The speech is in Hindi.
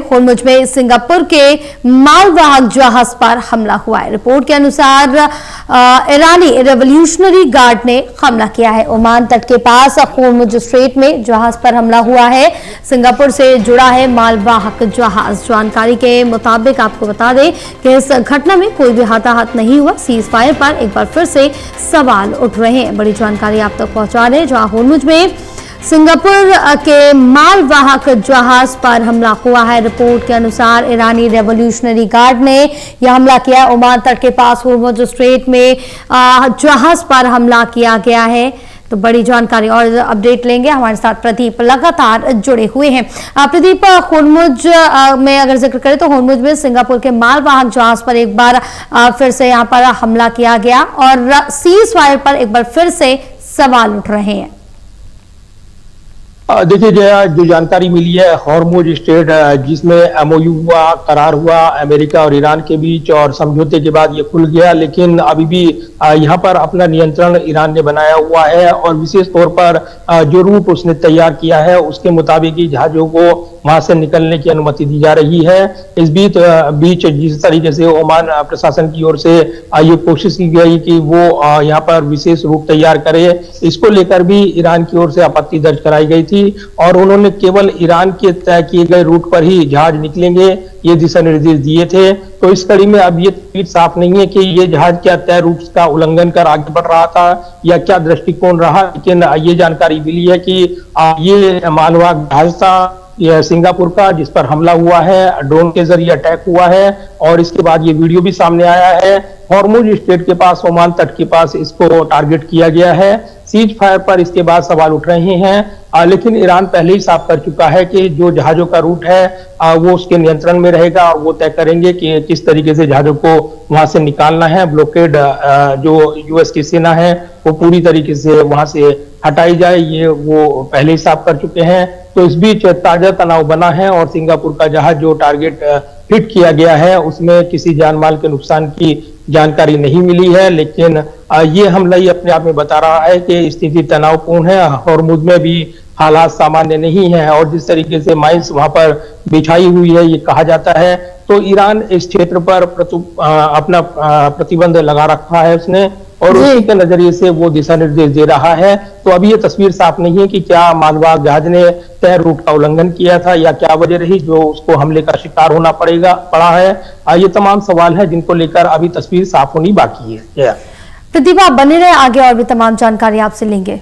होर्मुज में सिंगापुर के मालवाहक जहाज पर हमला हुआ है। रिपोर्ट के अनुसार ईरानी रेवोल्यूशनरी गार्ड ने हमला किया है। ओमान तट के पास होर्मुज स्ट्रेट में जहाज पर हमला हुआ है। सिंगापुर से जुड़ा है मालवाहक जहाज। जानकारी के मुताबिक आपको बता दें कि इस घटना में कोई भी हताहत नहीं हुआ। सीज फायर पर एक बार फिर से सवाल उठ रहे हैं। बड़ी जानकारी आप तक पहुंचा रहे हैं, जहां होर्मुज में सिंगापुर के मालवाहक जहाज पर हमला हुआ है। रिपोर्ट के अनुसार ईरानी रेवोल्यूशनरी गार्ड ने यह हमला किया। ओमान तट के पास होर्मुज स्ट्रेट में जहाज पर हमला किया गया है। तो बड़ी जानकारी और अपडेट लेंगे। हमारे साथ प्रदीप लगातार जुड़े हुए हैं। प्रदीप, होर्मुज में अगर जिक्र करें तो होर्मुज में सिंगापुर के मालवाहक जहाज पर एक बार फिर से यहां पर हमला किया गया और सीज फायर पर एक बार फिर से सवाल उठ रहे हैं। देखिए, जो जानकारी मिली है, होर्मुज स्ट्रेट जिसमें एमओयू हुआ, करार हुआ अमेरिका और ईरान के बीच और समझौते के बाद ये खुल गया, लेकिन अभी भी यहाँ पर अपना नियंत्रण ईरान ने बनाया हुआ है और विशेष तौर पर जो रूट उसने तैयार किया है उसके मुताबिक ही जहाजों को वहां से निकलने की अनुमति दी जा रही है। इस बीच जिस तरीके से ओमान प्रशासन की ओर से ये कोशिश की गई कि वो यहाँ पर विशेष रूट तैयार करे, इसको लेकर भी ईरान की ओर से आपत्ति दर्ज कराई गई थी और उन्होंने केवल ईरान के तय किए गए रूट पर ही जहाज निकलेंगे ये दिशा निर्देश दिए थे। तो इस कड़ी में अब ये तस्वीर साफ नहीं है कि ये जहाज क्या तय रूट का उल्लंघन कर आगे बढ़ रहा था या क्या दृष्टिकोण रहा, लेकिन ये जानकारी मिली है कि ये मालवाहक जहाज था यह सिंगापुर का, जिस पर हमला हुआ है, ड्रोन के जरिए अटैक हुआ है और इसके बाद ये वीडियो भी सामने आया है। होर्मुज स्ट्रेट के पास, ओमान तट के पास इसको टारगेट किया गया है। सीज फायर पर इसके बाद सवाल उठ रहे हैं, लेकिन ईरान पहले ही साफ कर चुका है कि जो जहाजों का रूट है वो उसके नियंत्रण में रहेगा और वो तय करेंगे कि किस तरीके से जहाजों को वहां से निकालना है। ब्लॉकेड जो यूएस की सेना है वो पूरी तरीके से वहां से हटाई जाए, ये वो पहले ही साफ कर चुके हैं। तो इस बीच ताजा तनाव बना है और सिंगापुर का जहाज जो टारगेट हिट किया गया है उसमें किसी जान माल के नुकसान की जानकारी नहीं मिली है, लेकिन ये हमला ही अपने आप में बता रहा है कि स्थिति तनावपूर्ण है। होर्मुज में भी हालात सामान्य नहीं है और जिस तरीके से माइंस वहां पर बिछाई हुई है ये कहा जाता है, तो ईरान इस क्षेत्र पर अपना प्रतिबंध लगा रखा है उसने और उसी के नजरिए से वो दिशा निर्देश दे रहा है। तो अभी ये तस्वीर साफ नहीं है कि क्या मालवाहक जहाज ने तय रूट का उल्लंघन किया था या क्या वजह रही जो उसको हमले का शिकार होना पड़ा है। ये तमाम सवाल है जिनको लेकर अभी तस्वीर साफ होनी बाकी है। प्रदीप, आप बने रहे, आगे और भी तमाम जानकारी आपसे लेंगे।